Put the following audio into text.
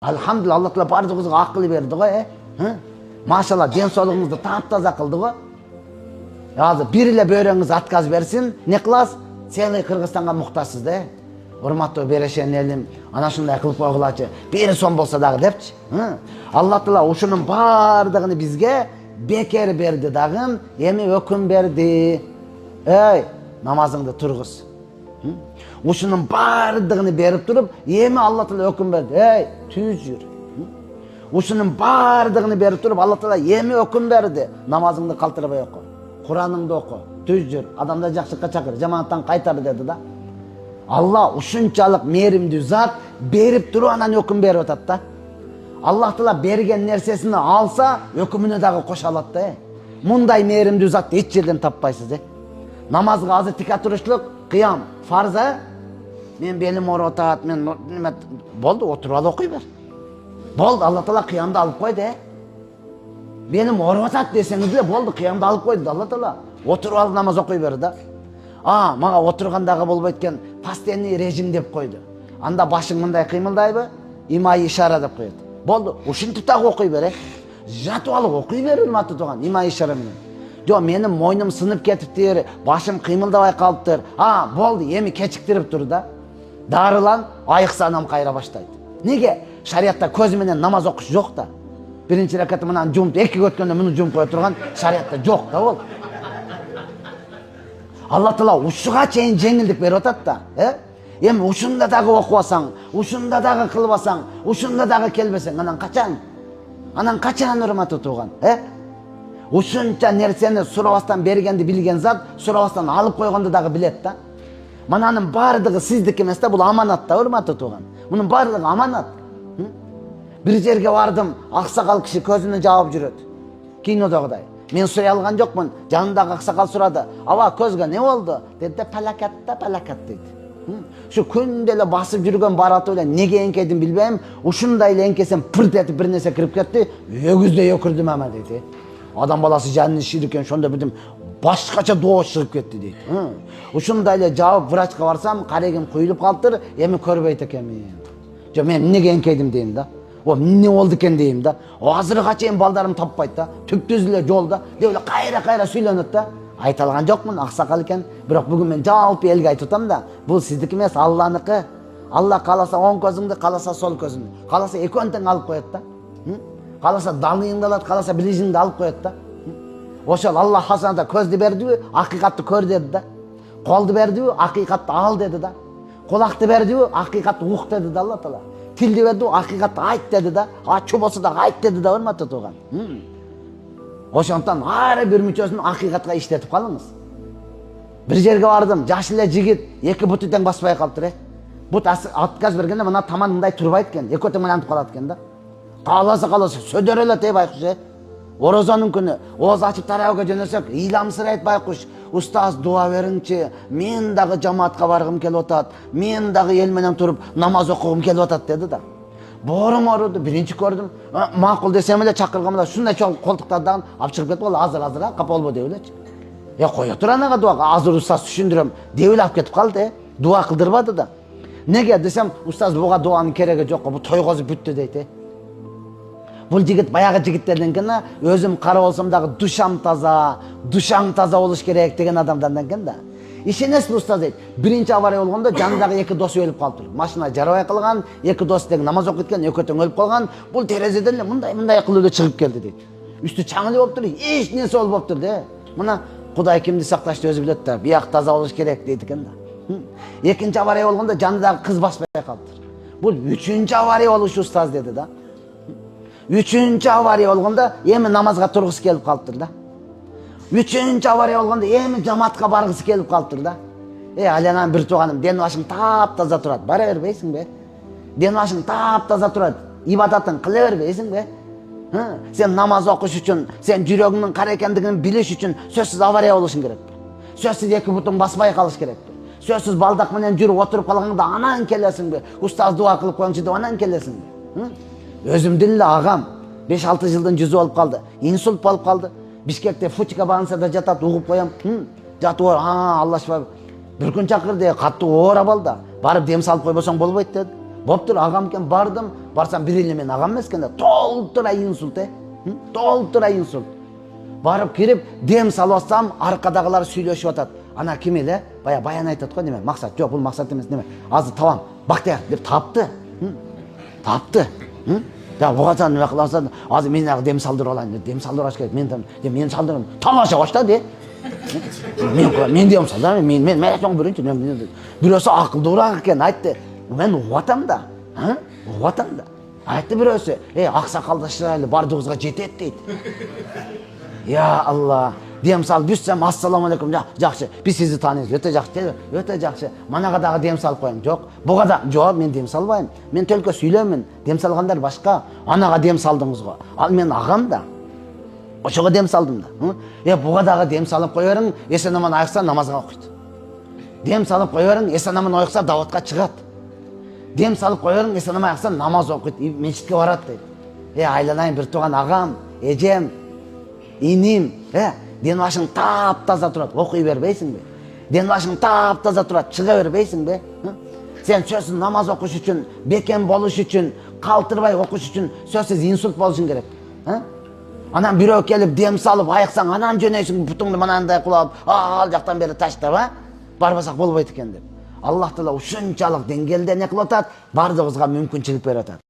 Alhamdulillah, Alloh taolo barzıgızga aql berdi go, Maşallah, den soğluğunuzu taptaza kıldı go. Hozir birile böreğiniz atkaz bersin, ne kılas? Seni Kırgızstan'a muhtaçsız da. Hurmatlı bereşen elim, ana şunday kılıp koygulaçı. Bir son bolsa dağı depçi. Allah taolo uşunun bardığını bizge beker berdi dağın, emi öküm berdi. Ey, namazыңды turguz. Uşunun bardığını berip durup, emi Allah taolo öküm berdi. Ey, tüz yür. Uşunun bardığını berip durup, Allah taolo emi öküm berdi. Namazыңды kaltırabay oku. Kur'anыңды oku. Tüz yür. Adamda jakşıkka çakır, jamaattan kaytar dedi da. Allah uşunçalık merimdi zat berip durup anan öküm berip atat da. Allah taolo bergen nersesini alsa ökümüne dagı koşalat da. Munday merimdi zat hiç жерден tappaysız. Namazga azı tika turuşluk, kıyam, farza. Men belim orup atat, men boldu, oturup al okuy ber. Boldu, Allah taolo kıyamda alıp koydu. Benim orup atat deseniz de boldu, kıyamda alıp koydu Allah taolo. Oturup al namaz okuy ber da. Maga oturgandagı bolбойт экен, постоянный режим деп койду. Анда башың мындай кыймылдайбы? Имай ишара деп коет. Болду, ушинтип дагы окуй бер. Жатып алып окуй бер, урматтуу тууган, имай ишара менен. Жо, менин мойнум сынып кетиптир, башым кыймылдабай калыптыр. Болду, эми кечиктирип тур да. Дарылан, айыксанам кайра баштайт. Неге? Шариатта көз менен намаз окуш жок да. Биринчи ракаты менен жумуп, экиге өткөндө муну жумуп кое турган шариатта жок да бол. Allah taolo ушуга чейин жеңилдик берип атат да. Эми ушунда дагы окубасаң, ушунда дагы кылбасаң, ушунда дагы келбесең, анан качан урматтуу тууган, Ушунча нерсени сурабастан бергенди билген зат, сурабастан алып койгонду дагы билет да. Мананын бардыгы сиздики эмес да, бул аманат да, урматтуу тууган. Мунун бардыгы аманат. Бир жерге бардым, аксакал киши көзүнө жаап жүрөт. Кинодогудай. Мен сурай алган жокмун. Жанындагы аксакал сурады. Аба көзгө не болду? Деди, палакат дейт. Şu күндө эле басып жүргөн бараты эле неге эңкедим билбейм. Ушундай эле эңкесем пырт этип бир нерсе кирип кетти. Өгүздөй өкүрдүм ама дейт. Адам баласы жанын ширкен, шонда бирдим башкача доо чыгып кетти дейт. Ушундай эле жаап врачка барсам, карегим куюлуп калыптыр, эми көрбөйт экенмин. Жо, мен эмнеге эңкедим дейм да. Эмне болду экен дейм да. Азырга чейин балдарым таппайт да. Түптүз эле жолда, деп эле кайра сүйлөнөт да. Айта алган жокмун, аксакал экен. Бирок бүгүн мен жалпы элге айтып атам да. Бул сиздики эмес, Алланыкы. Алла кааласа оң көзүңдү, кааласа сол көзүңдү. Кааласа экөөнү тең алып коет да. Кааласа далыңды алат, кааласа билижиңди алып коет да. Ошол Алла хасанада көздү бердиби, акыйкатты көр деди да. Колду бердиби, акыйкатты ал деди да. Кулакты бердиби, акыйкатты ук деди да Алла таала. Тилди бердиби, акыйкатты айт деди да. Ачуу болсо да айт деди да, урматтуу тууган. Ошондон ар бир мүчөсүн акыйкатка иштетип калыңыз. Бир жерге бардым, жаш эле жигит, эки буту тең баспай калыптыр. Бут отказ бергенде мына таман мындай турбайт экен, эки тең антып калат экен да. Кааласа сөдөрөлөт байкуш. Орозонун күнү ооз ачып тарабыга жөнөсөк, ыйламсырайт байкуш. Устаз дуа бериңчи, мен дагы жамаатка баргым келип атат, мен дагы эл менен туруп намаз окугум келип атат деди да. Борум ооруду, биринчи көрдүм. Макул десем эле чакыргам эле, ушундай чоң колтуктардан алып чыгып кетип калды, азыр капа болбо деп элечи. Кое тур анага дуага, азыр устаз түшүндүрөм деп эле алып кетип калды, дуа кылдырбады да. Неге десем, устаз буга дуанын кереги жок, бу тойгозуп бүттү дейт. Бул жигит баягы жигиттерден экен, өзүм кара болсом дагы душам таза болуш керек деген адамдардан экен да. Ишенесиз устаз дейт. Биринчи авария болгондо жанындагы эки досу өлүп калыптыр. Машина жарабай калган, эки дос тең намаз окуп кеткен, экөө тең өлүп калган. Бул терезеден эле мындай кылып эле чыгып келди дейт. Үстү чаңылып болуптур, эч нерсе болбоптур да. Мына Кудай кимди сакташты өзү билет да. Бияк таза болуш керек дейт экен да. Экинчи авария болгондо жанындагы кыз баспай калыптыр. Бул үчүнчү авария болушу устаз деди да. Үчүнчү авария болгондо эми намазга тургусу келип калыптыр да. Үчүнчү авария болгондо эми жамаатка баргысы келип калыптыр да. Аленан бир тууганым, ден башың таптаза турат, бара бербейсиңби? Ден башың таптаза турат, ибадатын кыла бербейсиңби? Сен намаз окуш үчүн, сен жүрөгүңдүн кара экендигин билиш үчүн сөзсүз авария болушуң керек. Сөзсүз эки бутуң баспай калыш керек. Сөзсүз балдак менен жүрүп отуруп калганда анан келесиңби? Устаз дуа кылып коюңчу деп анан келесиңби? Өзүмдүн эле агам 5-6 жылдын жүзү болуп калды. Инсульт болуп калды. Бишкекте Футика больницада жатат, угуп коем. Жатып, Алла шифа. Бир күн чакырды, катуу ооруп алды. Барып дем салып койбосоң болбойт деди. Боптур, агам экен, бардым. Барсам бир эле мен агам эмес экен да, толтура инсульт, толтура инсульт. Барып кирип, дем салып атсам, аркадагылар сүйлөшүп атат. Ана ким эле? Баян айтат го, неме? Максат. Жок, бул максат эмес, неме? Азыр табам. Бактияр деп тапты. Тапты. Да, бугазан неме кыласың? Азыр мен ак дем салдырып алайын. Дем салдыраш керек. Мен салдырам. Талаша баштады. Мен дем салдырам. Мен чоң биринчи. Бирөөсү акылдуураак экен, айтты. Мен угатам да. Угатам да. Айтты бирөөсү, аксакалды шырайлы бардыгыбызга жетет дейт. Я Алла, дем салып бүссем, ассаламу алейкум, жакшы. Биз сизди тааныйбыз, өтө жакшы, өтө жакшы. Манага дагы дем салып коюң. Жок, буга да, жок, мен дем салбайм. Мен төлкө сүйлөмүн. Дем салгандар башка. Анага дем салдыңыз го. Ал мен агам да. Ошого дем салдым да. Буга дагы дем салып коерың, эсен-аман айыкса намазга окуйт. Дем салып коерың, эсен-аман айыкса даватка чыгат. Дем салып коерың, эсен-аман айыкса намаз окуйт, мечитке барат дейт. Айланайын бир тууган агам, эжем, иним, ден башың таптаза турат, окуй бербейсиңби? Ден башың таптаза турат, чыга бербейсиңби? Сен сөзсүз намаз окуш үчүн, бекем болуш үчүн, калтырбай окуш үчүн сөзсүз инсульт болушуң керек. Анан бирөө келип дем салып айыксаң, анан жөнөйсүң, бутуңду манандай кулап, ал жактан бери таштап, барбасак болбойт экен деп. Аллах Таала ушунчалык деңгээлде не кылып атат, бардыгыбызга мүмкүнчүлүк берип атат.